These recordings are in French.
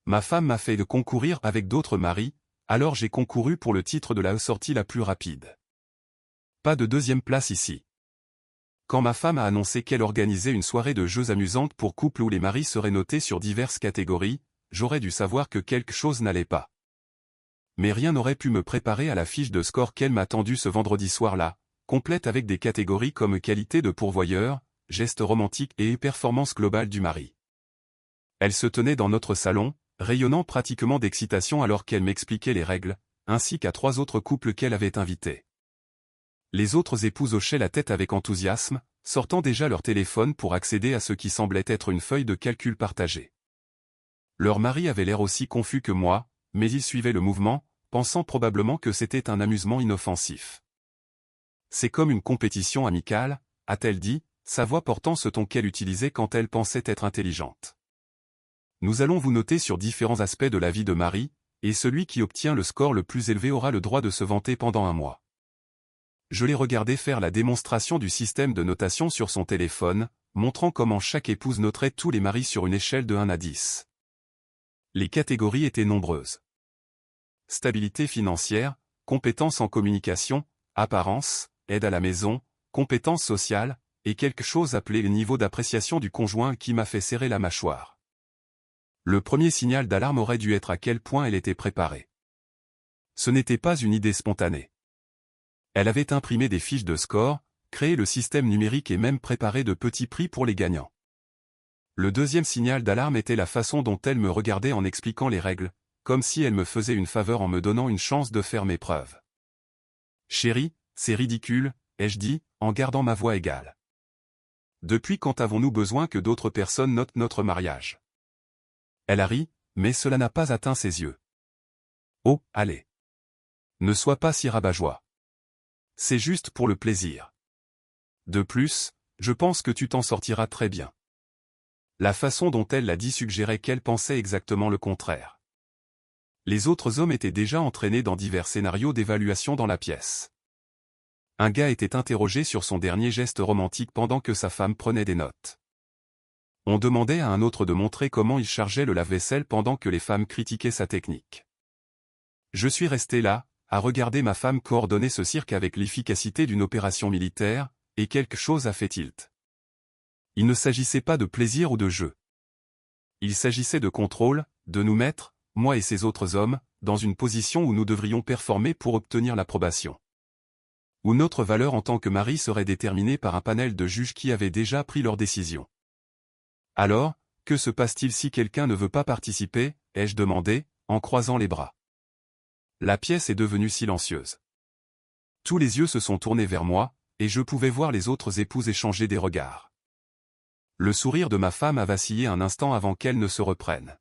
Ma femme m'a fait de concourir avec d'autres maris, alors j'ai concouru pour le titre de la sortie la plus rapide. Pas de deuxième place ici. Quand ma femme a annoncé qu'elle organisait une soirée de jeux amusantes pour couples où les maris seraient notés sur diverses catégories, j'aurais dû savoir que quelque chose n'allait pas. Mais rien n'aurait pu me préparer à la fiche de score qu'elle m'a tendue ce vendredi soir-là, complète avec des catégories comme qualité de pourvoyeur, geste romantique et performance globale du mari. Elle se tenait dans notre salon, rayonnant pratiquement d'excitation alors qu'elle m'expliquait les règles, ainsi qu'à 3 autres couples qu'elle avait invités. Les autres épouses hochaient la tête avec enthousiasme, sortant déjà leur téléphone pour accéder à ce qui semblait être une feuille de calcul partagée. Leur mari avait l'air aussi confus que moi, mais il suivait le mouvement, pensant probablement que c'était un amusement inoffensif. C'est comme une compétition amicale, a-t-elle dit, sa voix portant ce ton qu'elle utilisait quand elle pensait être intelligente. Nous allons vous noter sur différents aspects de la vie de Marie, et celui qui obtient le score le plus élevé aura le droit de se vanter pendant un mois. Je l'ai regardé faire la démonstration du système de notation sur son téléphone, montrant comment chaque épouse noterait tous les maris sur une échelle de 1 à 10. Les catégories étaient nombreuses. Stabilité financière, compétences en communication, apparence, aide à la maison, compétences sociales, et quelque chose appelé le niveau d'appréciation du conjoint qui m'a fait serrer la mâchoire. Le premier signal d'alarme aurait dû être à quel point elle était préparée. Ce n'était pas une idée spontanée. Elle avait imprimé des fiches de score, créé le système numérique et même préparé de petits prix pour les gagnants. Le deuxième signal d'alarme était la façon dont elle me regardait en expliquant les règles, comme si elle me faisait une faveur en me donnant une chance de faire mes preuves. « Chérie, c'est ridicule », ai-je dit, en gardant ma voix égale. « Depuis quand avons-nous besoin que d'autres personnes notent notre mariage ?» Elle a ri, mais cela n'a pas atteint ses yeux. « Oh, allez. Ne sois pas si rabat-joie. C'est juste pour le plaisir. De plus, je pense que tu t'en sortiras très bien. » La façon dont elle l'a dit suggérait qu'elle pensait exactement le contraire. Les autres hommes étaient déjà entraînés dans divers scénarios d'évaluation dans la pièce. Un gars était interrogé sur son dernier geste romantique pendant que sa femme prenait des notes. On demandait à un autre de montrer comment il chargeait le lave-vaisselle pendant que les femmes critiquaient sa technique. Je suis resté là, à regarder ma femme coordonner ce cirque avec l'efficacité d'une opération militaire, et quelque chose a fait tilt. Il ne s'agissait pas de plaisir ou de jeu. Il s'agissait de contrôle, de nous mettre, moi et ces autres hommes, dans une position où nous devrions performer pour obtenir l'approbation. Où notre valeur en tant que mari serait déterminée par un panel de juges qui avaient déjà pris leur décision. Alors, que se passe-t-il si quelqu'un ne veut pas participer, ai-je demandé, en croisant les bras. La pièce est devenue silencieuse. Tous les yeux se sont tournés vers moi, et je pouvais voir les autres épouses échanger des regards. Le sourire de ma femme a vacillé un instant avant qu'elle ne se reprenne.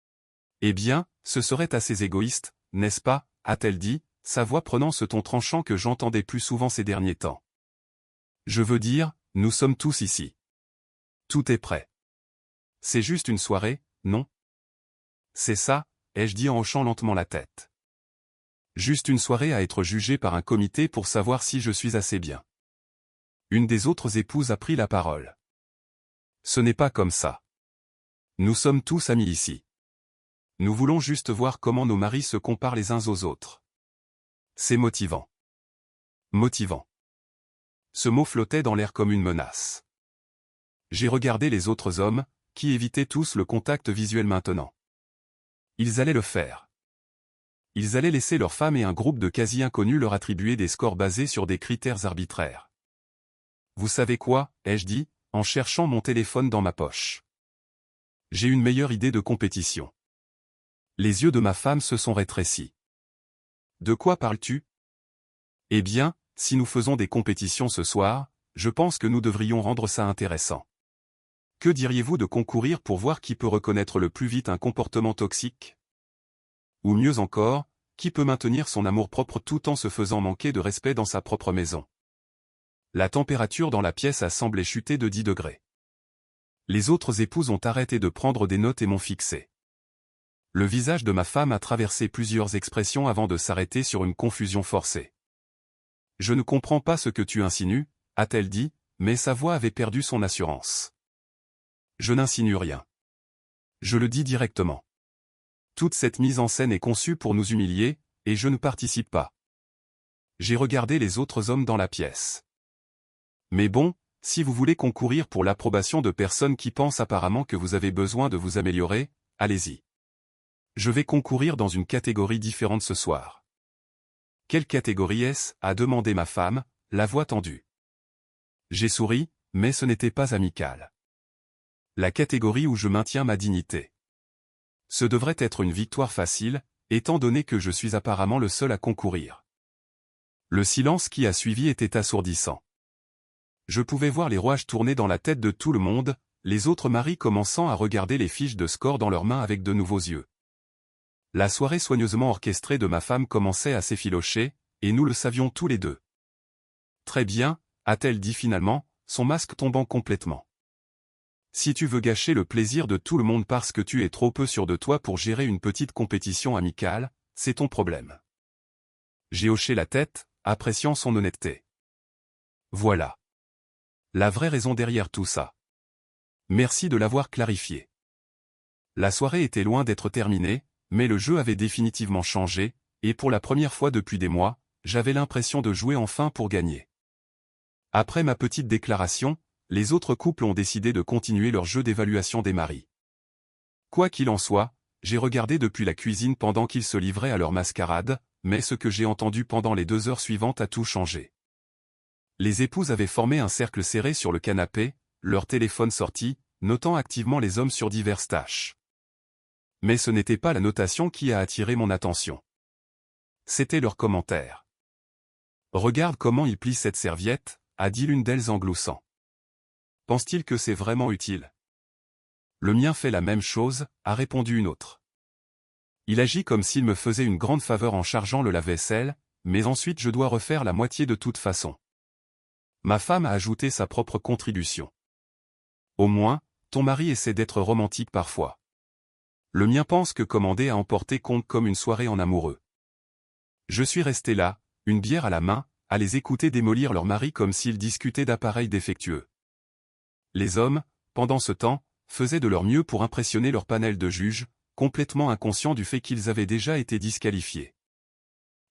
« Eh bien, ce serait assez égoïste, n'est-ce pas ?» a-t-elle dit, sa voix prenant ce ton tranchant que j'entendais plus souvent ces derniers temps. « Je veux dire, nous sommes tous ici. Tout est prêt. C'est juste une soirée, non ? » « C'est ça, » ai-je dit en hochant lentement la tête. « Juste une soirée à être jugée par un comité pour savoir si je suis assez bien. » Une des autres épouses a pris la parole. « Ce n'est pas comme ça. Nous sommes tous amis ici. Nous voulons juste voir comment nos maris se comparent les uns aux autres. C'est motivant. » Motivant. Ce mot flottait dans l'air comme une menace. J'ai regardé les autres hommes, qui évitaient tous le contact visuel maintenant. Ils allaient le faire. Ils allaient laisser leurs femmes et un groupe de quasi-inconnus leur attribuer des scores basés sur des critères arbitraires. « Vous savez quoi ?» ai-je dit, en cherchant mon téléphone dans ma poche. J'ai une meilleure idée de compétition. Les yeux de ma femme se sont rétrécis. « De quoi parles-tu ? » Eh bien, si nous faisons des compétitions ce soir, je pense que nous devrions rendre ça intéressant. Que diriez-vous de concourir pour voir qui peut reconnaître le plus vite un comportement toxique ? Ou mieux encore, qui peut maintenir son amour-propre tout en se faisant manquer de respect dans sa propre maison ? La température dans la pièce a semblé chuter de 10 degrés. Les autres épouses ont arrêté de prendre des notes et m'ont fixé. Le visage de ma femme a traversé plusieurs expressions avant de s'arrêter sur une confusion forcée. « Je ne comprends pas ce que tu insinues, » a-t-elle dit, mais sa voix avait perdu son assurance. « Je n'insinue rien. Je le dis directement. Toute cette mise en scène est conçue pour nous humilier, et je ne participe pas. J'ai regardé les autres hommes dans la pièce. Mais bon, si vous voulez concourir pour l'approbation de personnes qui pensent apparemment que vous avez besoin de vous améliorer, allez-y. Je vais concourir dans une catégorie différente ce soir. Quelle catégorie est-ce ? A demandé ma femme, la voix tendue. J'ai souri, mais ce n'était pas amical. La catégorie où je maintiens ma dignité. Ce devrait être une victoire facile, étant donné que je suis apparemment le seul à concourir. Le silence qui a suivi était assourdissant. Je pouvais voir les rouages tourner dans la tête de tout le monde, les autres maris commençant à regarder les fiches de score dans leurs mains avec de nouveaux yeux. La soirée soigneusement orchestrée de ma femme commençait à s'effilocher, et nous le savions tous les deux. Très bien, a-t-elle dit finalement, son masque tombant complètement. Si tu veux gâcher le plaisir de tout le monde parce que tu es trop peu sûr de toi pour gérer une petite compétition amicale, c'est ton problème. J'ai hoché la tête, appréciant son honnêteté. Voilà. La vraie raison derrière tout ça. Merci de l'avoir clarifié. La soirée était loin d'être terminée, mais le jeu avait définitivement changé, et pour la première fois depuis des mois, j'avais l'impression de jouer enfin pour gagner. Après ma petite déclaration, les autres couples ont décidé de continuer leur jeu d'évaluation des maris. Quoi qu'il en soit, j'ai regardé depuis la cuisine pendant qu'ils se livraient à leur mascarade, mais ce que j'ai entendu pendant les 2 heures suivantes a tout changé. Les épouses avaient formé un cercle serré sur le canapé, leur téléphone sorti, notant activement les hommes sur diverses tâches. Mais ce n'était pas la notation qui a attiré mon attention. C'était leur commentaire. « Regarde comment il plie cette serviette », a dit l'une d'elles en gloussant. « Pense-t-il que c'est vraiment utile ? » Le mien fait la même chose, a répondu une autre. Il agit comme s'il me faisait une grande faveur en chargeant le lave-vaisselle, mais ensuite je dois refaire la moitié de toute façon. Ma femme a ajouté sa propre contribution. Au moins, ton mari essaie d'être romantique parfois. Le mien pense que commander à emporter compte comme une soirée en amoureux. Je suis resté là, une bière à la main, à les écouter démolir leur mari comme s'ils discutaient d'appareils défectueux. Les hommes, pendant ce temps, faisaient de leur mieux pour impressionner leur panel de juges, complètement inconscients du fait qu'ils avaient déjà été disqualifiés.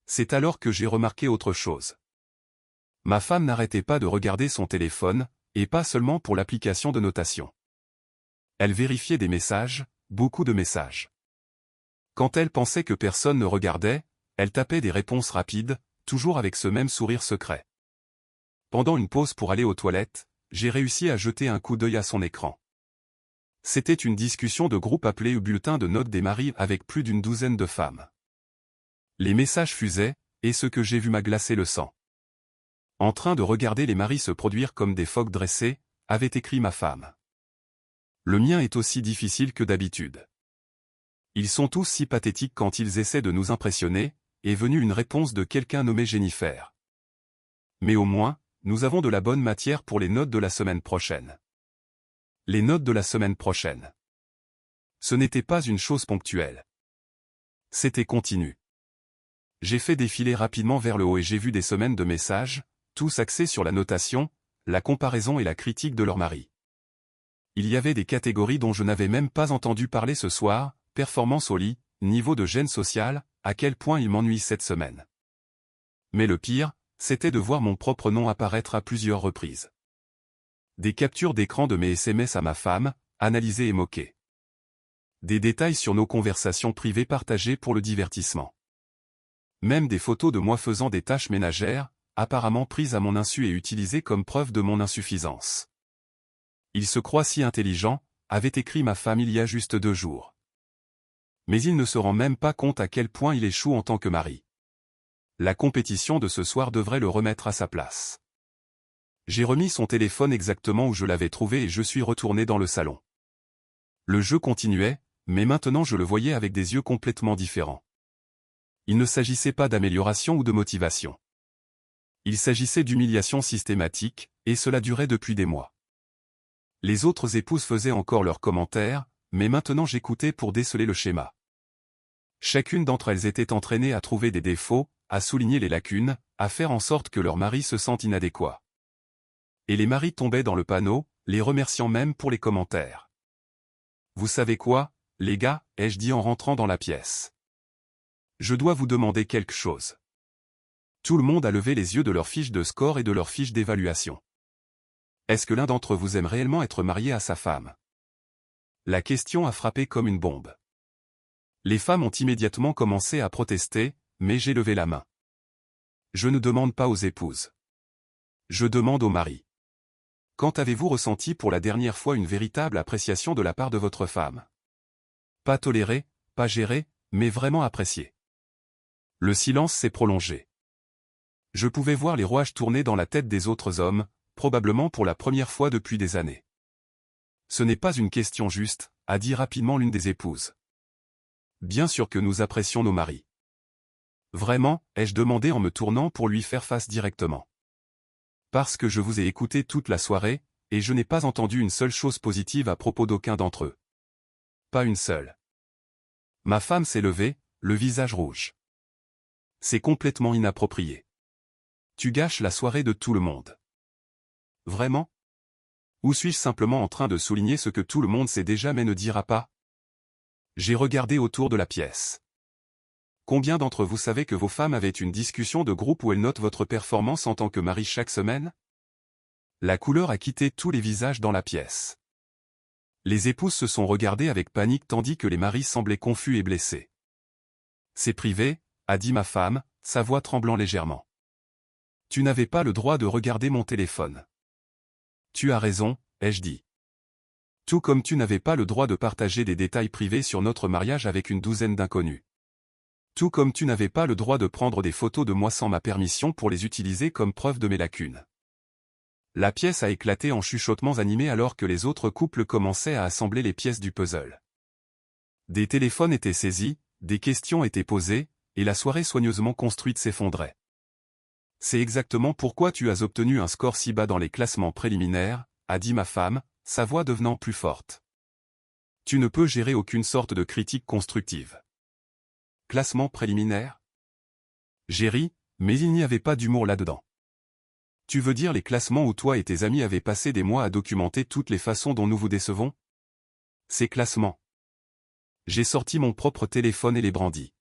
C'est alors que j'ai remarqué autre chose. Ma femme n'arrêtait pas de regarder son téléphone, et pas seulement pour l'application de notation. Elle vérifiait des messages, beaucoup de messages. Quand elle pensait que personne ne regardait, elle tapait des réponses rapides, toujours avec ce même sourire secret. Pendant une pause pour aller aux toilettes, j'ai réussi à jeter un coup d'œil à son écran. C'était une discussion de groupe appelée au bulletin de notes des maris avec plus d'une douzaine de femmes. Les messages fusaient, et ce que j'ai vu m'a glacé le sang. En train de regarder les maris se produire comme des phoques dressés, avait écrit ma femme. Le mien est aussi difficile que d'habitude. Ils sont tous si pathétiques quand ils essaient de nous impressionner, est venue une réponse de quelqu'un nommé Jennifer. Mais au moins, nous avons de la bonne matière pour les notes de la semaine prochaine. Les notes de la semaine prochaine. Ce n'était pas une chose ponctuelle. C'était continu. J'ai fait défiler rapidement vers le haut et j'ai vu des semaines de messages, tous axés sur la notation, la comparaison et la critique de leur mari. Il y avait des catégories dont je n'avais même pas entendu parler ce soir, performance au lit, niveau de gêne sociale, à quel point il m'ennuie cette semaine. Mais le pire, c'était de voir mon propre nom apparaître à plusieurs reprises. Des captures d'écran de mes SMS à ma femme, analysées et moquées. Des détails sur nos conversations privées partagées pour le divertissement. Même des photos de moi faisant des tâches ménagères, apparemment prises à mon insu et utilisées comme preuve de mon insuffisance. Il se croit si intelligent, avait écrit ma femme il y a juste 2 jours. Mais il ne se rend même pas compte à quel point il échoue en tant que mari. La compétition de ce soir devrait le remettre à sa place. J'ai remis son téléphone exactement où je l'avais trouvé et je suis retourné dans le salon. Le jeu continuait, mais maintenant je le voyais avec des yeux complètement différents. Il ne s'agissait pas d'amélioration ou de motivation. Il s'agissait d'humiliation systématique, et cela durait depuis des mois. Les autres épouses faisaient encore leurs commentaires, mais maintenant j'écoutais pour déceler le schéma. Chacune d'entre elles était entraînée à trouver des défauts, à souligner les lacunes, à faire en sorte que leur mari se sente inadéquat. Et les maris tombaient dans le panneau, les remerciant même pour les commentaires. Vous savez quoi, les gars, ai-je dit en rentrant dans la pièce. Je dois vous demander quelque chose. Tout le monde a levé les yeux de leur fiche de score et de leur fiche d'évaluation. Est-ce que l'un d'entre vous aime réellement être marié à sa femme? La question a frappé comme une bombe. Les femmes ont immédiatement commencé à protester, mais j'ai levé la main. Je ne demande pas aux épouses. Je demande aux maris. Quand avez-vous ressenti pour la dernière fois une véritable appréciation de la part de votre femme? Pas tolérée, pas gérée, mais vraiment appréciée. Le silence s'est prolongé. Je pouvais voir les rouages tourner dans la tête des autres hommes, probablement pour la première fois depuis des années. Ce n'est pas une question juste, a dit rapidement l'une des épouses. Bien sûr que nous apprécions nos maris. Vraiment, ai-je demandé en me tournant pour lui faire face directement. Parce que je vous ai écouté toute la soirée, et je n'ai pas entendu une seule chose positive à propos d'aucun d'entre eux. Pas une seule. Ma femme s'est levée, le visage rouge. C'est complètement inapproprié. Tu gâches la soirée de tout le monde. Vraiment? Ou suis-je simplement en train de souligner ce que tout le monde sait déjà mais ne dira pas? J'ai regardé autour de la pièce. Combien d'entre vous savez que vos femmes avaient une discussion de groupe où elles notent votre performance en tant que mari chaque semaine? La couleur a quitté tous les visages dans la pièce. Les épouses se sont regardées avec panique tandis que les maris semblaient confus et blessés. C'est privé, a dit ma femme, sa voix tremblant légèrement. Tu n'avais pas le droit de regarder mon téléphone. Tu as raison, ai-je dit. Tout comme tu n'avais pas le droit de partager des détails privés sur notre mariage avec une douzaine d'inconnus. Tout comme tu n'avais pas le droit de prendre des photos de moi sans ma permission pour les utiliser comme preuve de mes lacunes. La pièce a éclaté en chuchotements animés alors que les autres couples commençaient à assembler les pièces du puzzle. Des téléphones étaient saisis, des questions étaient posées, et la soirée soigneusement construite s'effondrait. C'est exactement pourquoi tu as obtenu un score si bas dans les classements préliminaires, a dit ma femme, sa voix devenant plus forte. Tu ne peux gérer aucune sorte de critique constructive. Classement préliminaire? J'ai ri, mais il n'y avait pas d'humour là-dedans. Tu veux dire les classements où toi et tes amis avaient passé des mois à documenter toutes les façons dont nous vous décevons? Ces classements. J'ai sorti mon propre téléphone et les brandis.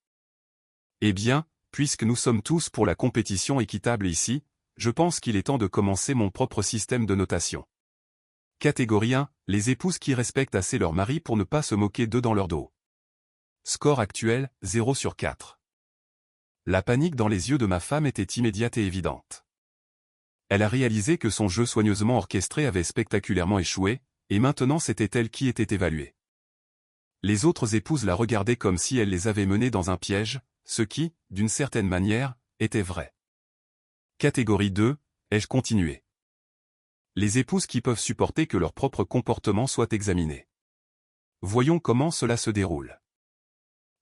Eh bien, puisque nous sommes tous pour la compétition équitable ici, je pense qu'il est temps de commencer mon propre système de notation. Catégorie 1, les épouses qui respectent assez leur mari pour ne pas se moquer d'eux dans leur dos. Score actuel, 0 sur 4. La panique dans les yeux de ma femme était immédiate et évidente. Elle a réalisé que son jeu soigneusement orchestré avait spectaculairement échoué, et maintenant c'était elle qui était évaluée. Les autres épouses la regardaient comme si elle les avait menées dans un piège, ce qui, d'une certaine manière, était vrai. Catégorie 2, ai-je continué. Les épouses qui peuvent supporter que leur propre comportement soit examiné. Voyons comment cela se déroule.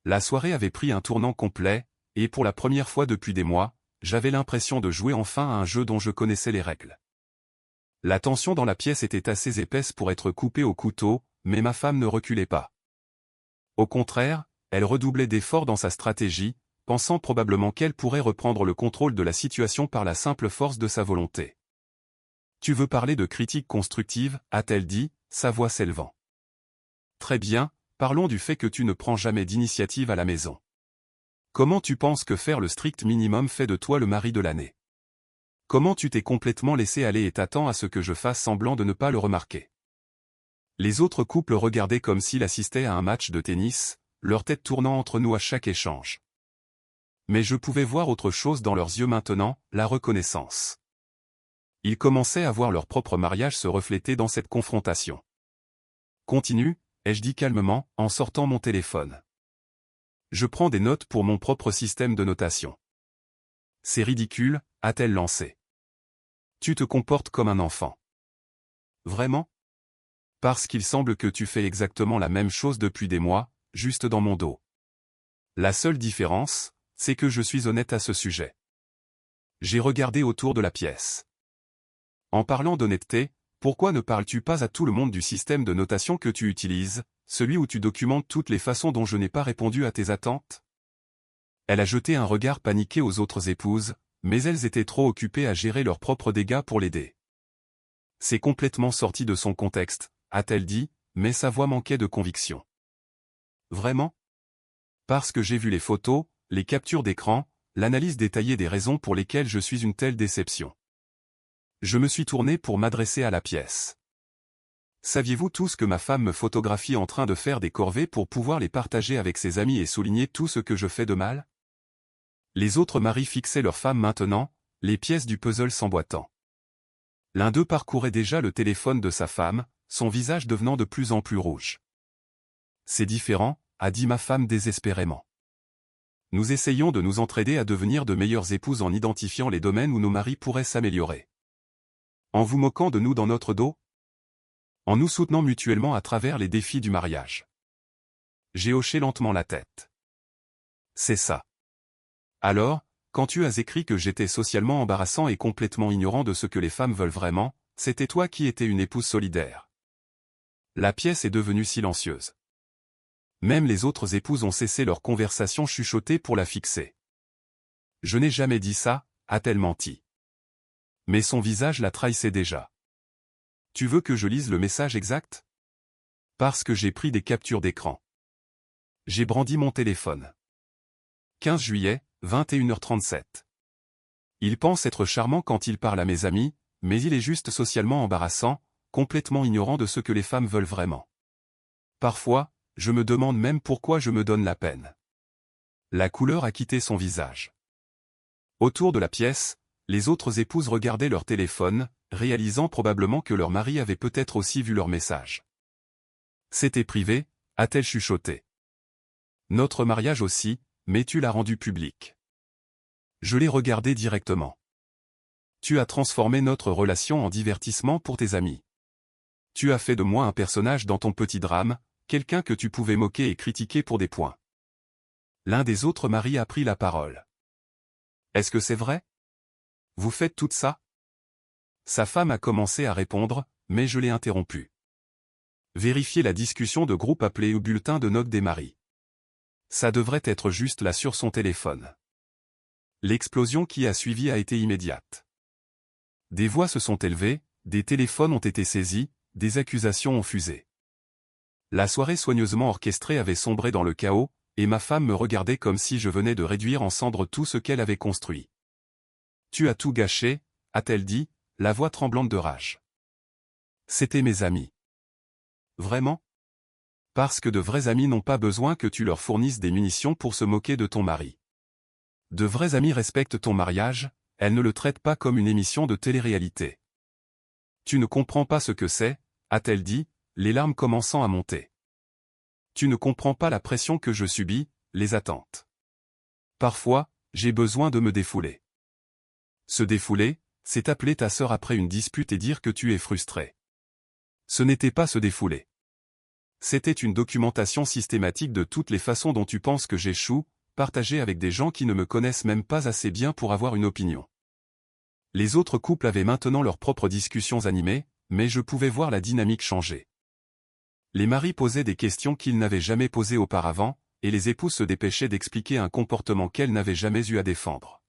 La soirée avait pris un tournant complet, et pour la première fois depuis des mois, j'avais l'impression de jouer enfin à un jeu dont je connaissais les règles. La tension dans la pièce était assez épaisse pour être coupée au couteau, mais ma femme ne reculait pas. Au contraire, elle redoublait d'efforts dans sa stratégie, pensant probablement qu'elle pourrait reprendre le contrôle de la situation par la simple force de sa volonté. « Tu veux parler de critique constructive » a-t-elle dit, sa voix s'élevant. « Très bien, parlons du fait que tu ne prends jamais d'initiative à la maison. Comment tu penses que faire le strict minimum fait de toi le mari de l'année? Comment tu t'es complètement laissé aller et t'attends à ce que je fasse semblant de ne pas le remarquer? » Les autres couples regardaient comme s'ils assistaient à un match de tennis, leur tête tournant entre nous à chaque échange. Mais je pouvais voir autre chose dans leurs yeux maintenant, la reconnaissance. Ils commençaient à voir leur propre mariage se refléter dans cette confrontation. « Continue » ai-je dit calmement, en sortant mon téléphone. Je prends des notes pour mon propre système de notation. C'est ridicule, a-t-elle lancé. Tu te comportes comme un enfant. Vraiment? Parce qu'il semble que tu fais exactement la même chose depuis des mois, juste dans mon dos. La seule différence, c'est que je suis honnête à ce sujet. J'ai regardé autour de la pièce. En parlant d'honnêteté, pourquoi ne parles-tu pas à tout le monde du système de notation que tu utilises, celui où tu documentes toutes les façons dont je n'ai pas répondu à tes attentes? Elle a jeté un regard paniqué aux autres épouses, mais elles étaient trop occupées à gérer leurs propres dégâts pour l'aider. C'est complètement sorti de son contexte, a-t-elle dit, mais sa voix manquait de conviction. Vraiment? Parce que j'ai vu les photos, les captures d'écran, l'analyse détaillée des raisons pour lesquelles je suis une telle déception. Je me suis tourné pour m'adresser à la pièce. Saviez-vous tous que ma femme me photographie en train de faire des corvées pour pouvoir les partager avec ses amis et souligner tout ce que je fais de mal? Les autres maris fixaient leurs femmes maintenant, les pièces du puzzle s'emboîtant. L'un d'eux parcourait déjà le téléphone de sa femme, son visage devenant de plus en plus rouge. C'est différent, a dit ma femme désespérément. Nous essayons de nous entraider à devenir de meilleures épouses en identifiant les domaines où nos maris pourraient s'améliorer. En vous moquant de nous dans notre dos? En nous soutenant mutuellement à travers les défis du mariage. J'ai hoché lentement la tête. C'est ça. Alors, quand tu as écrit que j'étais socialement embarrassant et complètement ignorant de ce que les femmes veulent vraiment, c'était toi qui étais une épouse solidaire. La pièce est devenue silencieuse. Même les autres épouses ont cessé leur conversation chuchotée pour la fixer. Je n'ai jamais dit ça, a-t-elle menti. Mais son visage la trahissait déjà. Tu veux que je lise le message exact? Parce que j'ai pris des captures d'écran. J'ai brandi mon téléphone. 15 juillet, 21h37. Il pense être charmant quand il parle à mes amis, mais il est juste socialement embarrassant, complètement ignorant de ce que les femmes veulent vraiment. Parfois, je me demande même pourquoi je me donne la peine. La couleur a quitté son visage. Autour de la pièce, les autres épouses regardaient leur téléphone, réalisant probablement que leur mari avait peut-être aussi vu leur message. C'était privé, a-t-elle chuchoté. Notre mariage aussi, mais tu l'as rendu public. Je l'ai regardé directement. Tu as transformé notre relation en divertissement pour tes amis. Tu as fait de moi un personnage dans ton petit drame, quelqu'un que tu pouvais moquer et critiquer pour des points. L'un des autres maris a pris la parole. Est-ce que c'est vrai? Vous faites tout ça? Sa femme a commencé à répondre, mais je l'ai interrompu. Vérifiez la discussion de groupe appelée au bulletin de notes des maris. Ça devrait être juste là sur son téléphone. L'explosion qui a suivi a été immédiate. Des voix se sont élevées, des téléphones ont été saisis, des accusations ont fusé. La soirée soigneusement orchestrée avait sombré dans le chaos, et ma femme me regardait comme si je venais de réduire en cendres tout ce qu'elle avait construit. Tu as tout gâché, a-t-elle dit, la voix tremblante de rage. C'étaient mes amis. Vraiment? Parce que de vrais amis n'ont pas besoin que tu leur fournisses des munitions pour se moquer de ton mari. De vrais amis respectent ton mariage, elles ne le traitent pas comme une émission de télé-réalité. Tu ne comprends pas ce que c'est, a-t-elle dit, les larmes commençant à monter. Tu ne comprends pas la pression que je subis, les attentes. Parfois, j'ai besoin de me défouler. Se défouler, c'est appeler ta sœur après une dispute et dire que tu es frustré. Ce n'était pas se défouler. C'était une documentation systématique de toutes les façons dont tu penses que j'échoue, partagée avec des gens qui ne me connaissent même pas assez bien pour avoir une opinion. Les autres couples avaient maintenant leurs propres discussions animées, mais je pouvais voir la dynamique changer. Les maris posaient des questions qu'ils n'avaient jamais posées auparavant, et les épouses se dépêchaient d'expliquer un comportement qu'elles n'avaient jamais eu à défendre.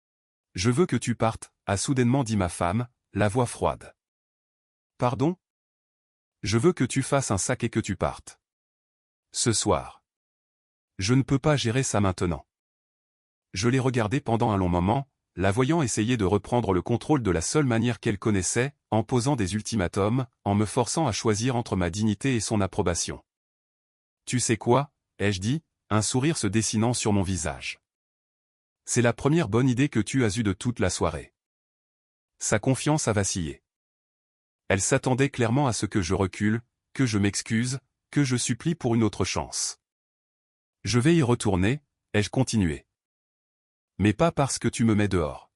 « Je veux que tu partes », a soudainement dit ma femme, la voix froide. « Pardon ? Je veux que tu fasses un sac et que tu partes. Ce soir. Je ne peux pas gérer ça maintenant. » Je l'ai regardée pendant un long moment, la voyant essayer de reprendre le contrôle de la seule manière qu'elle connaissait, en posant des ultimatums, en me forçant à choisir entre ma dignité et son approbation. « Tu sais quoi ?» ai-je dit, un sourire se dessinant sur mon visage. « C'est la première bonne idée que tu as eue de toute la soirée. » Sa confiance a vacillé. Elle s'attendait clairement à ce que je recule, que je m'excuse, que je supplie pour une autre chance. « Je vais y retourner », ai-je continué. « Mais pas parce que tu me mets dehors.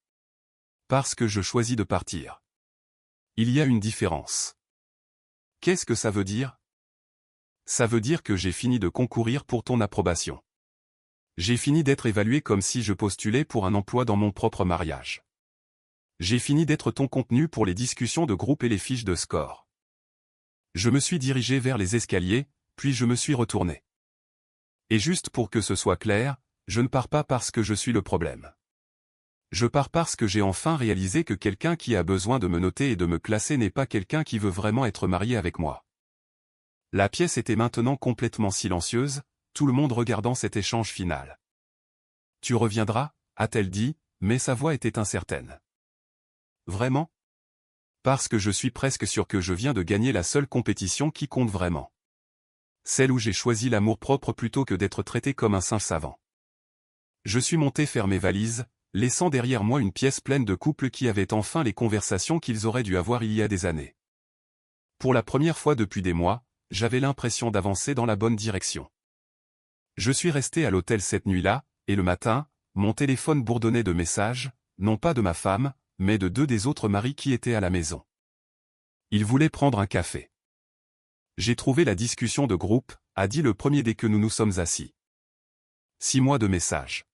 Parce que je choisis de partir. Il y a une différence. » Qu'est-ce que ça veut dire? Ça veut dire que j'ai fini de concourir pour ton approbation. J'ai fini d'être évalué comme si je postulais pour un emploi dans mon propre mariage. J'ai fini d'être ton contenu pour les discussions de groupe et les fiches de score. Je me suis dirigé vers les escaliers, puis je me suis retourné. Et juste pour que ce soit clair, je ne pars pas parce que je suis le problème. Je pars parce que j'ai enfin réalisé que quelqu'un qui a besoin de me noter et de me classer n'est pas quelqu'un qui veut vraiment être marié avec moi. La pièce était maintenant complètement silencieuse, tout le monde regardant cet échange final. Tu reviendras, a-t-elle dit, mais sa voix était incertaine. Vraiment? Parce que je suis presque sûr que je viens de gagner la seule compétition qui compte vraiment. Celle où j'ai choisi l'amour-propre plutôt que d'être traité comme un singe savant. Je suis monté faire mes valises, laissant derrière moi une pièce pleine de couples qui avaient enfin les conversations qu'ils auraient dû avoir il y a des années. Pour la première fois depuis des mois, j'avais l'impression d'avancer dans la bonne direction. Je suis resté à l'hôtel cette nuit-là, et le matin, mon téléphone bourdonnait de messages, non pas de ma femme, mais de 2 des autres maris qui étaient à la maison. Ils voulaient prendre un café. J'ai trouvé la discussion de groupe, a dit le premier dès que nous nous sommes assis. 6 mois de messages.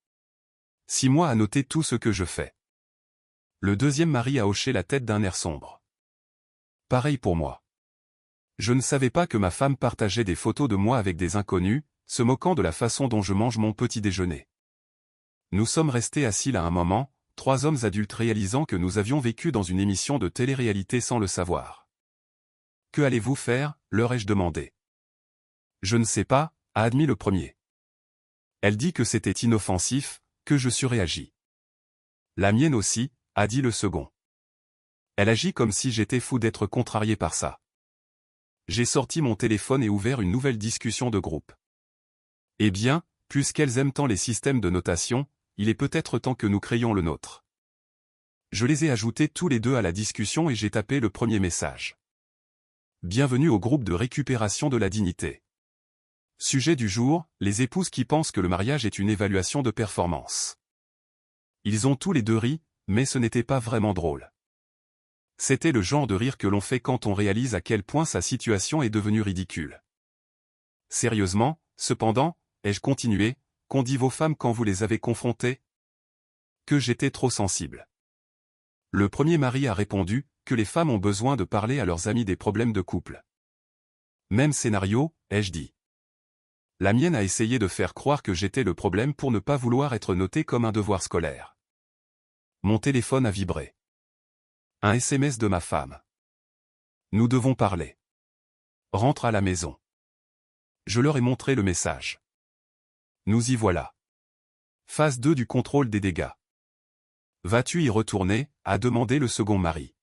6 mois à noter tout ce que je fais. Le deuxième mari a hoché la tête d'un air sombre. Pareil pour moi. Je ne savais pas que ma femme partageait des photos de moi avec des inconnus, se moquant de la façon dont je mange mon petit déjeuner. Nous sommes restés assis là un moment, 3 hommes adultes réalisant que nous avions vécu dans une émission de télé-réalité sans le savoir. « Que allez-vous faire » leur ai-je demandé. « Je ne sais pas » a admis le premier. Elle dit que c'était inoffensif, que je surréagis. « La mienne aussi » a dit le second. Elle agit comme si j'étais fou d'être contrarié par ça. J'ai sorti mon téléphone et ouvert une nouvelle discussion de groupe. Eh bien, puisqu'elles aiment tant les systèmes de notation, il est peut-être temps que nous créions le nôtre. Je les ai ajoutés tous les 2 à la discussion et j'ai tapé le premier message. Bienvenue au groupe de récupération de la dignité. Sujet du jour, les épouses qui pensent que le mariage est une évaluation de performance. Ils ont tous les 2 ri, mais ce n'était pas vraiment drôle. C'était le genre de rire que l'on fait quand on réalise à quel point sa situation est devenue ridicule. Sérieusement, cependant, ai-je continué, qu'ont dit vos femmes quand vous les avez confrontées? Que j'étais trop sensible. Le premier mari a répondu que les femmes ont besoin de parler à leurs amis des problèmes de couple. Même scénario, ai-je dit. La mienne a essayé de faire croire que j'étais le problème pour ne pas vouloir être noté comme un devoir scolaire. Mon téléphone a vibré. Un SMS de ma femme. Nous devons parler. Rentre à la maison. Je leur ai montré le message. Nous y voilà. Phase 2 du contrôle des dégâts. Vas-tu y retourner, a demandé le second mari.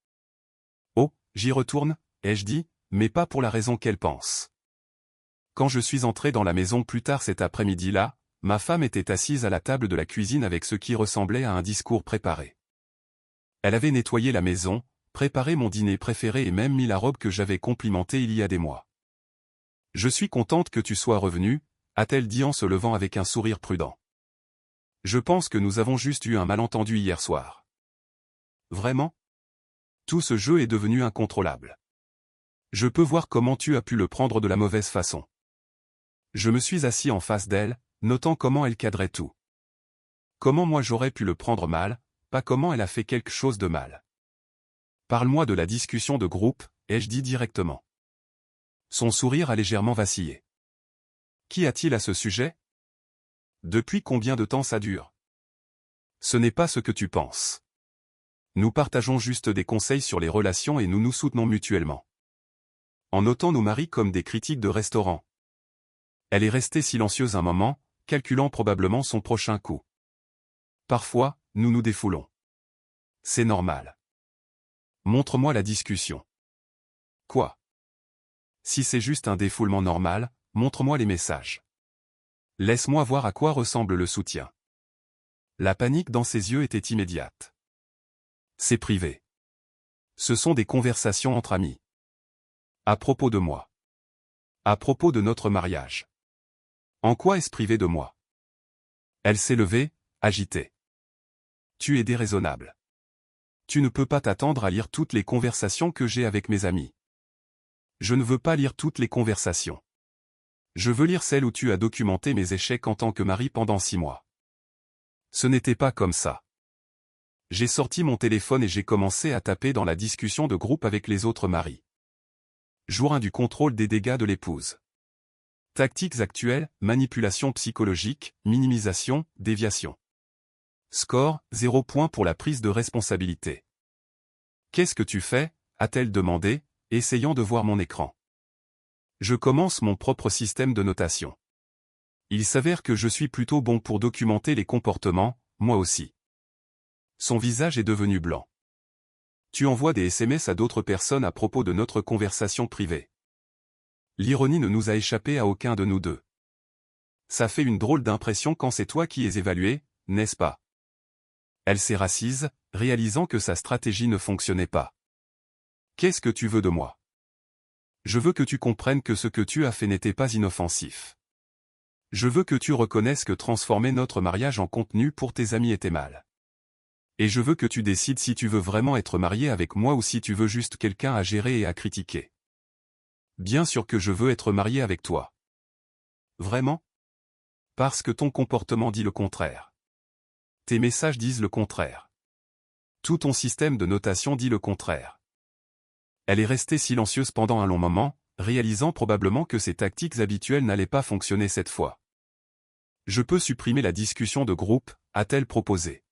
Oh, j'y retourne, ai-je dit, mais pas pour la raison qu'elle pense. Quand je suis entré dans la maison plus tard cet après-midi-là, ma femme était assise à la table de la cuisine avec ce qui ressemblait à un discours préparé. Elle avait nettoyé la maison, préparé mon dîner préféré et même mis la robe que j'avais complimentée il y a des mois. « Je suis contente que tu sois revenu », a-t-elle dit en se levant avec un sourire prudent. « Je pense que nous avons juste eu un malentendu hier soir. » Vraiment? Tout ce jeu est devenu incontrôlable. Je peux voir comment tu as pu le prendre de la mauvaise façon. Je me suis assis en face d'elle, notant comment elle cadrait tout. Comment moi j'aurais pu le prendre mal, pas comment elle a fait quelque chose de mal. Parle-moi de la discussion de groupe, ai-je dit directement. Son sourire a légèrement vacillé. Qu'y a-t-il à ce sujet? Depuis combien de temps ça dure? Ce n'est pas ce que tu penses. Nous partageons juste des conseils sur les relations et nous nous soutenons mutuellement. En notant nos maris comme des critiques de restaurant. Elle est restée silencieuse un moment, calculant probablement son prochain coup. Parfois, nous nous défoulons. C'est normal. Montre-moi la discussion. Quoi? Si c'est juste un défoulement normal, montre-moi les messages. Laisse-moi voir à quoi ressemble le soutien. La panique dans ses yeux était immédiate. C'est privé. Ce sont des conversations entre amis. À propos de moi. À propos de notre mariage. En quoi est-ce privé de moi? Elle s'est levée, agitée. Tu es déraisonnable. Tu ne peux pas t'attendre à lire toutes les conversations que j'ai avec mes amis. Je ne veux pas lire toutes les conversations. Je veux lire celle où tu as documenté mes échecs en tant que mari pendant 6 mois. Ce n'était pas comme ça. J'ai sorti mon téléphone et j'ai commencé à taper dans la discussion de groupe avec les autres maris. Jour 1 du contrôle des dégâts de l'épouse. Tactiques actuelles, manipulation psychologique, minimisation, déviation. Score, 0 point pour la prise de responsabilité. Qu'est-ce que tu fais? A-t-elle demandé, essayant de voir mon écran. Je commence mon propre système de notation. Il s'avère que je suis plutôt bon pour documenter les comportements, moi aussi. Son visage est devenu blanc. Tu envoies des SMS à d'autres personnes à propos de notre conversation privée. L'ironie ne nous a échappé à aucun de nous deux. Ça fait une drôle d'impression quand c'est toi qui es évalué, n'est-ce pas? Elle s'est rassise, réalisant que sa stratégie ne fonctionnait pas. Qu'est-ce que tu veux de moi? Je veux que tu comprennes que ce que tu as fait n'était pas inoffensif. Je veux que tu reconnaisses que transformer notre mariage en contenu pour tes amis était mal. Et je veux que tu décides si tu veux vraiment être marié avec moi ou si tu veux juste quelqu'un à gérer et à critiquer. Bien sûr que je veux être marié avec toi. Vraiment? Parce que ton comportement dit le contraire. Tes messages disent le contraire. Tout ton système de notation dit le contraire. Elle est restée silencieuse pendant un long moment, réalisant probablement que ses tactiques habituelles n'allaient pas fonctionner cette fois. Je peux supprimer la discussion de groupe, a-t-elle proposé.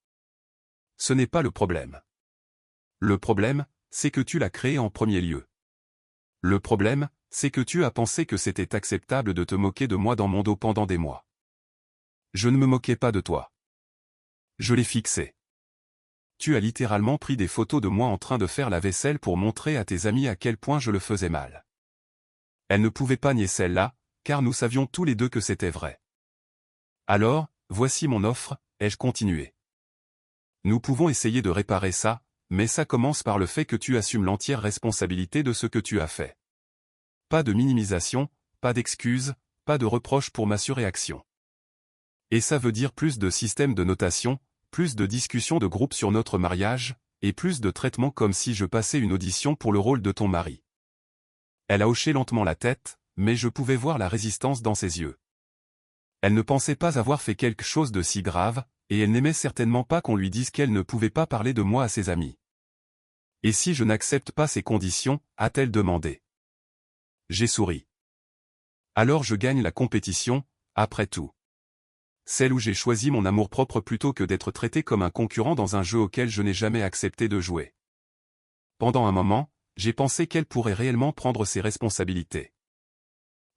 Ce n'est pas le problème. Le problème, c'est que tu l'as créé en premier lieu. Le problème, c'est que tu as pensé que c'était acceptable de te moquer de moi dans mon dos pendant des mois. Je ne me moquais pas de toi. Je l'ai fixé. Tu as littéralement pris des photos de moi en train de faire la vaisselle pour montrer à tes amis à quel point je le faisais mal. Elle ne pouvait pas nier celle-là, car nous savions tous les deux que c'était vrai. Alors, voici mon offre, ai-je continué. Nous pouvons essayer de réparer ça, mais ça commence par le fait que tu assumes l'entière responsabilité de ce que tu as fait. Pas de minimisation, pas d'excuses, pas de reproches pour ma surréaction. Et ça veut dire plus de systèmes de notation, plus de discussions de groupe sur notre mariage, et plus de traitement comme si je passais une audition pour le rôle de ton mari. Elle a hoché lentement la tête, mais je pouvais voir la résistance dans ses yeux. Elle ne pensait pas avoir fait quelque chose de si grave, et elle n'aimait certainement pas qu'on lui dise qu'elle ne pouvait pas parler de moi à ses amis. Et si je n'accepte pas ces conditions, a-t-elle demandé. J'ai souri. Alors je gagne la compétition, après tout. Celle où j'ai choisi mon amour-propre plutôt que d'être traité comme un concurrent dans un jeu auquel je n'ai jamais accepté de jouer. Pendant un moment, j'ai pensé qu'elle pourrait réellement prendre ses responsabilités.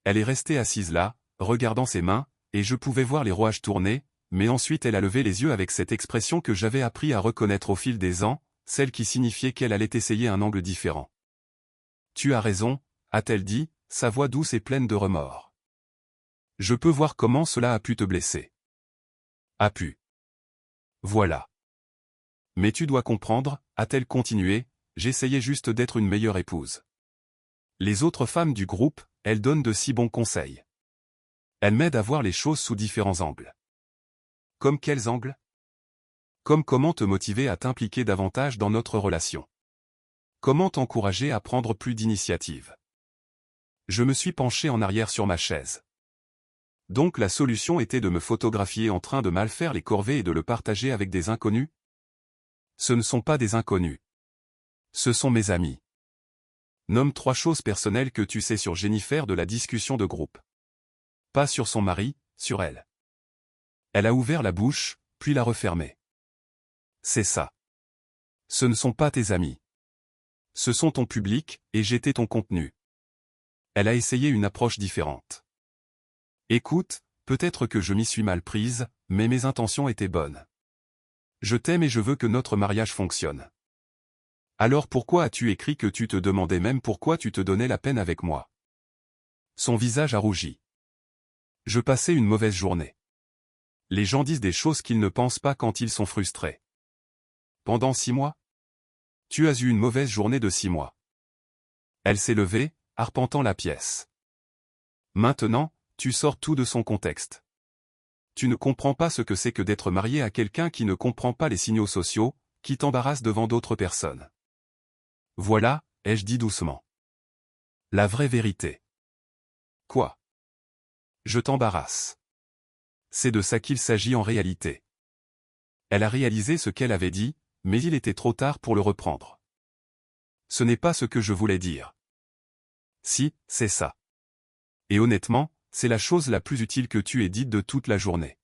Elle est restée assise là, regardant ses mains, et je pouvais voir les rouages tourner, mais ensuite elle a levé les yeux avec cette expression que j'avais appris à reconnaître au fil des ans, celle qui signifiait qu'elle allait essayer un angle différent. Tu as raison, a-t-elle dit, sa voix douce et pleine de remords. Je peux voir comment cela a pu te blesser. A pu. Voilà. Mais tu dois comprendre, a-t-elle continué, j'essayais juste d'être une meilleure épouse. Les autres femmes du groupe, elles donnent de si bons conseils. Elles m'aident à voir les choses sous différents angles. Comme quels angles? Comme comment te motiver à t'impliquer davantage dans notre relation. Comment t'encourager à prendre plus d'initiative. Je me suis penché en arrière sur ma chaise. Donc la solution était de me photographier en train de mal faire les corvées et de le partager avec des inconnus? Ce ne sont pas des inconnus. Ce sont mes amis. Nomme 3 choses personnelles que tu sais sur Jennifer de la discussion de groupe. Pas sur son mari, sur elle. Elle a ouvert la bouche, puis l'a refermée. C'est ça. Ce ne sont pas tes amis. Ce sont ton public, et j'étais ton contenu. Elle a essayé une approche différente. Écoute, peut-être que je m'y suis mal prise, mais mes intentions étaient bonnes. Je t'aime et je veux que notre mariage fonctionne. Alors pourquoi as-tu écrit que tu te demandais même pourquoi tu te donnais la peine avec moi? Son visage a rougi. Je passais une mauvaise journée. Les gens disent des choses qu'ils ne pensent pas quand ils sont frustrés. Pendant 6 mois? Tu as eu une mauvaise journée de 6 mois. Elle s'est levée, arpentant la pièce. Maintenant, tu sors tout de son contexte. Tu ne comprends pas ce que c'est que d'être marié à quelqu'un qui ne comprend pas les signaux sociaux, qui t'embarrasse devant d'autres personnes. Voilà, ai-je dit doucement. La vraie vérité. Quoi? Je t'embarrasse. C'est de ça qu'il s'agit en réalité. Elle a réalisé ce qu'elle avait dit, mais il était trop tard pour le reprendre. Ce n'est pas ce que je voulais dire. Si, c'est ça. Et honnêtement, c'est la chose la plus utile que tu aies dite de toute la journée.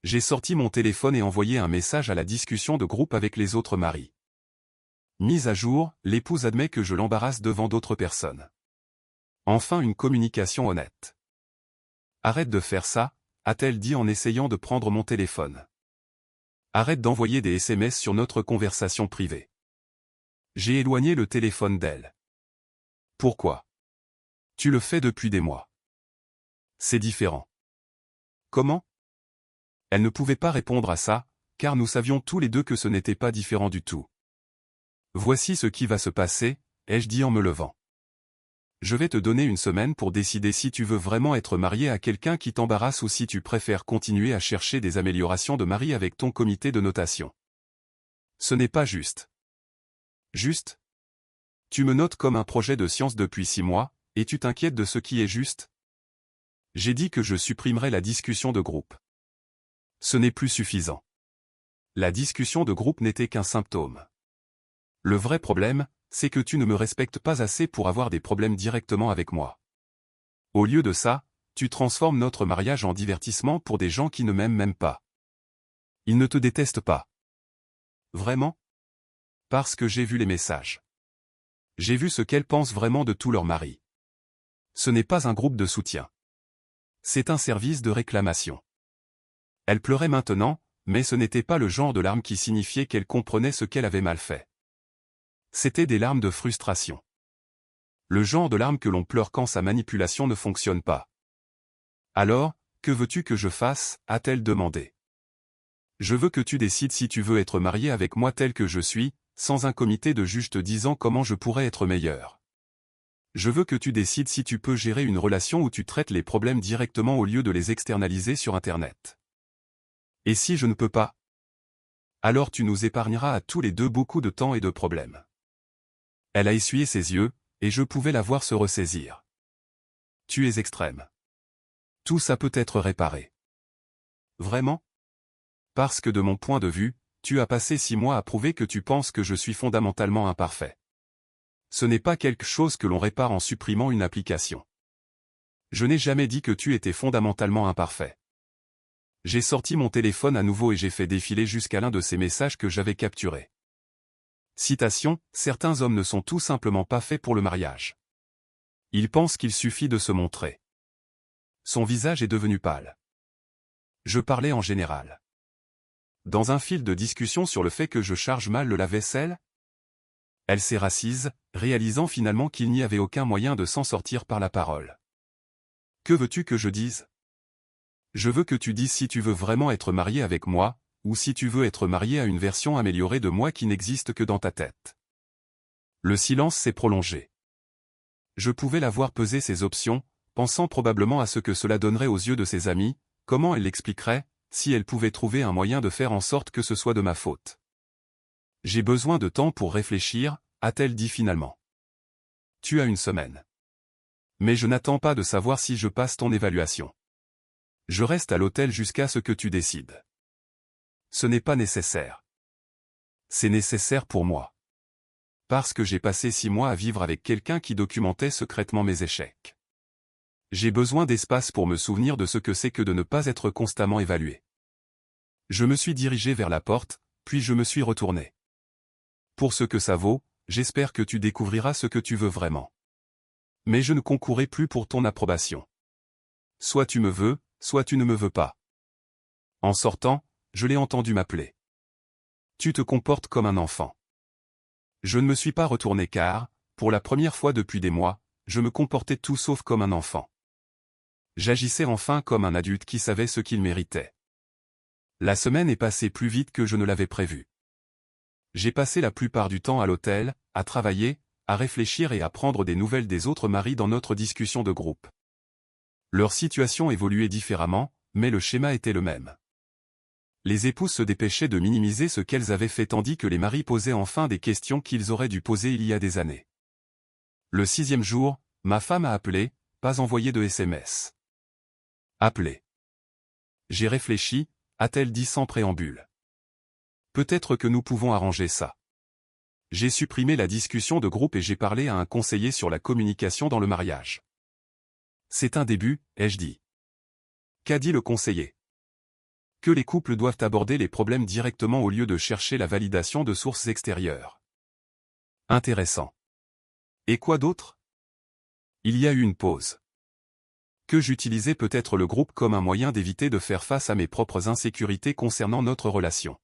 J'ai sorti mon téléphone et envoyé un message à la discussion de groupe avec les autres maris. Mise à jour, l'épouse admet que je l'embarrasse devant d'autres personnes. Enfin une communication honnête. Arrête de faire ça, a-t-elle dit en essayant de prendre mon téléphone. Arrête d'envoyer des SMS sur notre conversation privée. J'ai éloigné le téléphone d'elle. Pourquoi? Tu le fais depuis des mois. C'est différent. Comment? Elle ne pouvait pas répondre à ça, car nous savions tous les deux que ce n'était pas différent du tout. Voici ce qui va se passer, ai-je dit en me levant. Je vais te donner une semaine pour décider si tu veux vraiment être marié à quelqu'un qui t'embarrasse ou si tu préfères continuer à chercher des améliorations de mari avec ton comité de notation. Ce n'est pas juste. Juste? Tu me notes comme un projet de science depuis 6 mois, et tu t'inquiètes de ce qui est juste? J'ai dit que je supprimerais la discussion de groupe. Ce n'est plus suffisant. La discussion de groupe n'était qu'un symptôme. Le vrai problème, c'est que tu ne me respectes pas assez pour avoir des problèmes directement avec moi. Au lieu de ça, tu transformes notre mariage en divertissement pour des gens qui ne m'aiment même pas. Ils ne te détestent pas. Vraiment? Parce que j'ai vu les messages. J'ai vu ce qu'elles pensent vraiment de tout leur mari. Ce n'est pas un groupe de soutien. C'est un service de réclamation. Elle pleurait maintenant, mais ce n'était pas le genre de larmes qui signifiait qu'elle comprenait ce qu'elle avait mal fait. C'étaient des larmes de frustration. Le genre de larmes que l'on pleure quand sa manipulation ne fonctionne pas. Alors, que veux-tu que je fasse, a-t-elle demandé. Je veux que tu décides si tu veux être marié avec moi tel que je suis, sans un comité de juges te disant comment je pourrais être meilleur. Je veux que tu décides si tu peux gérer une relation où tu traites les problèmes directement au lieu de les externaliser sur Internet. Et si je ne peux pas? Alors tu nous épargneras à tous les deux beaucoup de temps et de problèmes. Elle a essuyé ses yeux, et je pouvais la voir se ressaisir. Tu es extrême. Tout ça peut être réparé. Vraiment? Parce que de mon point de vue, tu as passé 6 mois à prouver que tu penses que je suis fondamentalement imparfait. Ce n'est pas quelque chose que l'on répare en supprimant une application. Je n'ai jamais dit que tu étais fondamentalement imparfait. J'ai sorti mon téléphone à nouveau et j'ai fait défiler jusqu'à l'un de ces messages que j'avais capturés. Citation, certains hommes ne sont tout simplement pas faits pour le mariage. Ils pensent qu'il suffit de se montrer. Son visage est devenu pâle. Je parlais en général. Dans un fil de discussion sur le fait que je charge mal le lave-vaisselle? Elle s'est rassise, réalisant finalement qu'il n'y avait aucun moyen de s'en sortir par la parole. Que veux-tu que je dise? Je veux que tu dises si tu veux vraiment être marié avec moi, ou si tu veux être marié à une version améliorée de moi qui n'existe que dans ta tête. Le silence s'est prolongé. Je pouvais la voir peser ses options, pensant probablement à ce que cela donnerait aux yeux de ses amis, comment elle l'expliquerait, si elle pouvait trouver un moyen de faire en sorte que ce soit de ma faute. J'ai besoin de temps pour réfléchir, a-t-elle dit finalement. Tu as une semaine. Mais je n'attends pas de savoir si je passe ton évaluation. Je reste à l'hôtel jusqu'à ce que tu décides. Ce n'est pas nécessaire. C'est nécessaire pour moi. Parce que j'ai passé 6 mois à vivre avec quelqu'un qui documentait secrètement mes échecs. J'ai besoin d'espace pour me souvenir de ce que c'est que de ne pas être constamment évalué. Je me suis dirigé vers la porte, puis je me suis retourné. Pour ce que ça vaut, j'espère que tu découvriras ce que tu veux vraiment. Mais je ne concourrai plus pour ton approbation. Soit tu me veux, soit tu ne me veux pas. En sortant, je l'ai entendu m'appeler. Tu te comportes comme un enfant. Je ne me suis pas retourné car, pour la première fois depuis des mois, je me comportais tout sauf comme un enfant. J'agissais enfin comme un adulte qui savait ce qu'il méritait. La semaine est passée plus vite que je ne l'avais prévu. J'ai passé la plupart du temps à l'hôtel, à travailler, à réfléchir et à prendre des nouvelles des autres maris dans notre discussion de groupe. Leur situation évoluait différemment, mais le schéma était le même. Les épouses se dépêchaient de minimiser ce qu'elles avaient fait tandis que les maris posaient enfin des questions qu'ils auraient dû poser il y a des années. Le 6e jour, ma femme a appelé, pas envoyé de SMS. Appelé. J'ai réfléchi, a-t-elle dit sans préambule. Peut-être que nous pouvons arranger ça. J'ai supprimé la discussion de groupe et j'ai parlé à un conseiller sur la communication dans le mariage. C'est un début, ai-je dit. Qu'a dit le conseiller? Que les couples doivent aborder les problèmes directement au lieu de chercher la validation de sources extérieures. Intéressant. Et quoi d'autre? Il y a eu une pause. Que j'utilisais peut-être le groupe comme un moyen d'éviter de faire face à mes propres insécurités concernant notre relation.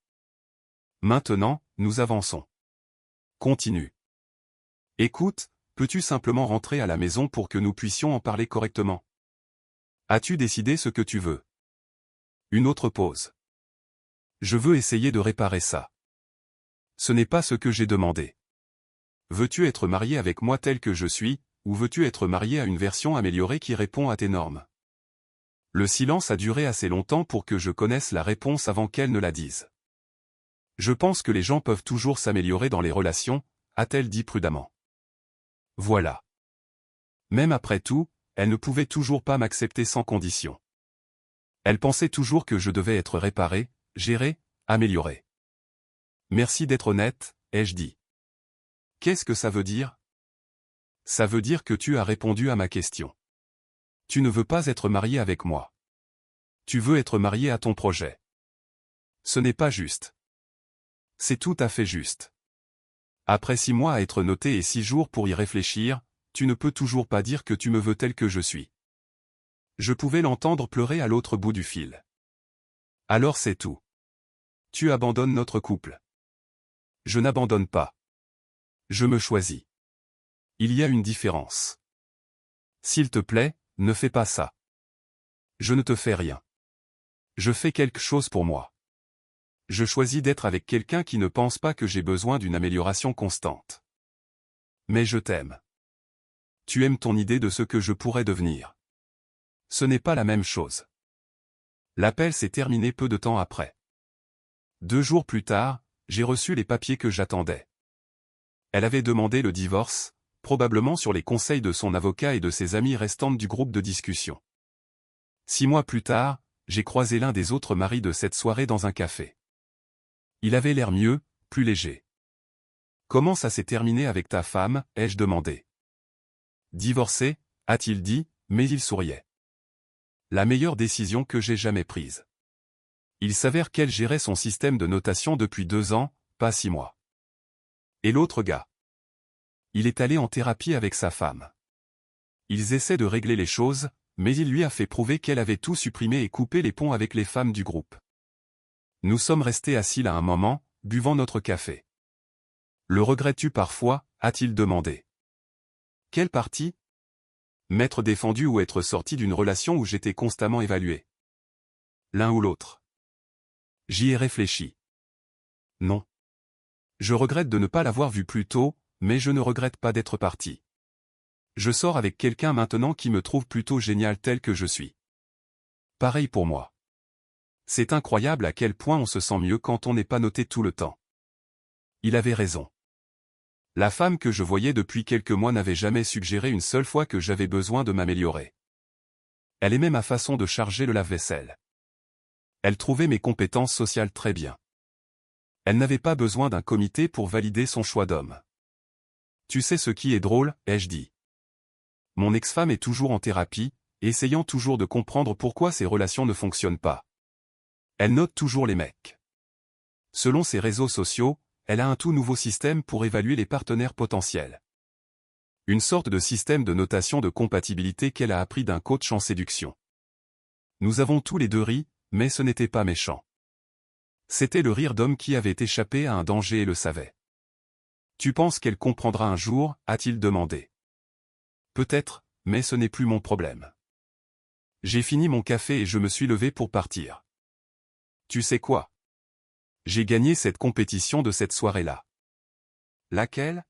Maintenant, nous avançons. Continue. Écoute, peux-tu simplement rentrer à la maison pour que nous puissions en parler correctement? As-tu décidé ce que tu veux? Une autre pause. Je veux essayer de réparer ça. Ce n'est pas ce que j'ai demandé. Veux-tu être marié avec moi tel que je suis, ou veux-tu être marié à une version améliorée qui répond à tes normes? Le silence a duré assez longtemps pour que je connaisse la réponse avant qu'elle ne la dise. Je pense que les gens peuvent toujours s'améliorer dans les relations, a-t-elle dit prudemment. Voilà. Même après tout, elle ne pouvait toujours pas m'accepter sans condition. Elle pensait toujours que je devais être réparé, géré, amélioré. Merci d'être honnête, ai-je dit. Qu'est-ce que ça veut dire? Ça veut dire que tu as répondu à ma question. Tu ne veux pas être marié avec moi. Tu veux être marié à ton projet. Ce n'est pas juste. C'est tout à fait juste. Après 6 mois à être noté et 6 jours pour y réfléchir, tu ne peux toujours pas dire que tu me veux tel que je suis. Je pouvais l'entendre pleurer à l'autre bout du fil. Alors c'est tout. Tu abandonnes notre couple. Je n'abandonne pas. Je me choisis. Il y a une différence. S'il te plaît, ne fais pas ça. Je ne te fais rien. Je fais quelque chose pour moi. Je choisis d'être avec quelqu'un qui ne pense pas que j'ai besoin d'une amélioration constante. Mais je t'aime. Tu aimes ton idée de ce que je pourrais devenir. Ce n'est pas la même chose. L'appel s'est terminé peu de temps après. 2 jours plus tard, j'ai reçu les papiers que j'attendais. Elle avait demandé le divorce, probablement sur les conseils de son avocat et de ses amis restantes du groupe de discussion. 6 mois plus tard, j'ai croisé l'un des autres maris de cette soirée dans un café. Il avait l'air mieux, plus léger. Comment ça s'est terminé avec ta femme, ai-je demandé. Divorcé, a-t-il dit, mais il souriait. La meilleure décision que j'ai jamais prise. Il s'avère qu'elle gérait son système de notation depuis 2 ans, pas 6 mois. Et l'autre gars? Il est allé en thérapie avec sa femme. Ils essaient de régler les choses, mais il lui a fait prouver qu'elle avait tout supprimé et coupé les ponts avec les femmes du groupe. Nous sommes restés assis là un moment, buvant notre café. Le regrettes-tu parfois, a-t-il demandé. Quelle partie? M'être défendu ou être sorti d'une relation où j'étais constamment évalué? L'un ou l'autre. J'y ai réfléchi. Non. Je regrette de ne pas l'avoir vu plus tôt, mais je ne regrette pas d'être parti. Je sors avec quelqu'un maintenant qui me trouve plutôt génial tel que je suis. Pareil pour moi. C'est incroyable à quel point on se sent mieux quand on n'est pas noté tout le temps. Il avait raison. La femme que je voyais depuis quelques mois n'avait jamais suggéré une seule fois que j'avais besoin de m'améliorer. Elle aimait ma façon de charger le lave-vaisselle. Elle trouvait mes compétences sociales très bien. Elle n'avait pas besoin d'un comité pour valider son choix d'homme. Tu sais ce qui est drôle, ai-je dit. Mon ex-femme est toujours en thérapie, essayant toujours de comprendre pourquoi ses relations ne fonctionnent pas. Elle note toujours les mecs. Selon ses réseaux sociaux, elle a un tout nouveau système pour évaluer les partenaires potentiels. Une sorte de système de notation de compatibilité qu'elle a appris d'un coach en séduction. Nous avons tous les deux ri, mais ce n'était pas méchant. C'était le rire d'homme qui avait échappé à un danger et le savait. Tu penses qu'elle comprendra un jour, a-t-il demandé. Peut-être, mais ce n'est plus mon problème. J'ai fini mon café et je me suis levé pour partir. Tu sais quoi? J'ai gagné cette compétition de cette soirée-là. Laquelle?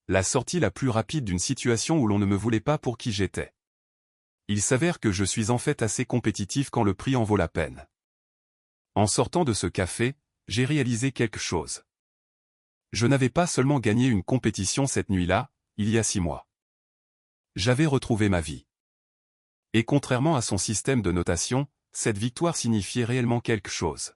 La sortie la plus rapide d'une situation où l'on ne me voulait pas pour qui j'étais. Il s'avère que je suis en fait assez compétitif quand le prix en vaut la peine. En sortant de ce café, j'ai réalisé quelque chose. Je n'avais pas seulement gagné une compétition cette nuit-là, il y a 6 mois. J'avais retrouvé ma vie. Et contrairement à son système de notation, cette victoire signifiait réellement quelque chose.